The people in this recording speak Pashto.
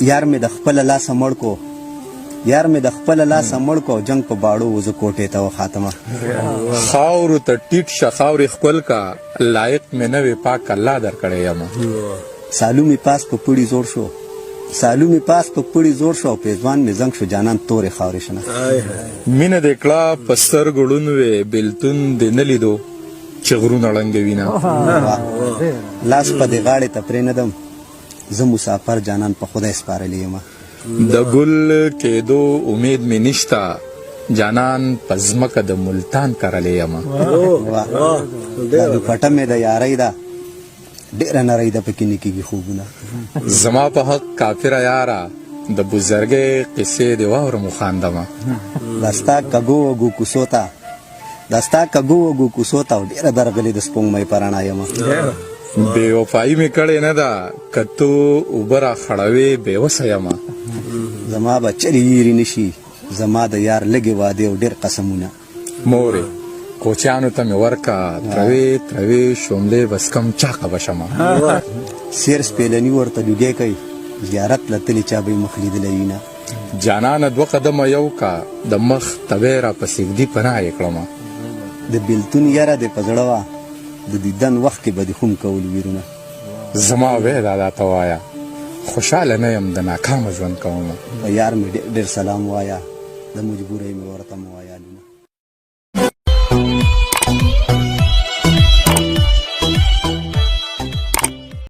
یار مې د خپل لاس مړ کو یار مې د خپل لاس مړ کو جنگ په باړو وز کوټه ته خاتمه خاور ته ټیټ شخاور خپل کا لایق مې نه وي پاک الله در کړی یم سالو می پاس په پړی زور شو سالو می پاس په پړی زور شو پیزوان می زنګ شو جانان تورې خاورې شنه مینه د کلا پستر ګړون وې بلتون د نلیدو چغرونه لنګوینه لاس په دی غاړې ته پرې ندم زه مسافر جانان په خدای سپارلی یم د ګل کېدو امید مې نشته جانان په ځمکه د ملتان کرلی یم دا دوپټه مې د یارۍ ده ډېره نرۍ ده پکې نه کېږي خوبونه زما په حق کافره یاره د بزرګۍ قصې د واورم وخاندمه دا ستا کږو وږو کوڅو ته دا ستا کږو وږو کوڅو ته ډېره درغلې د سپوږمۍ په رڼا یم بې وفایي مې کړې نه ده که تو اوبه را خړوې بېوسه یم زما به چرې ویرې نه شي زما د یار لږې وعدې او ډېر قسمونه مورې کوچیانو ته مې ورکه تروې تروې شوملې بس کم چاقه به شمه سیر سپېلني ورته لوګی کوي زیارت له تلې چا به یې مخ لیدلی وي نه جانانه دوه قدمه یو کا د مخ تبې را په سږدي پناه یې کړمه د بېلتون یره دې په زړه وه د دیدن وخت کې به دې خون کول ویرونه زما وې دادا ته وایه خوشحاله نه یم د ناکامه ژوند کومه په یار مې ډېر سلام وایه د مجبورۍ مې ورته مو وایه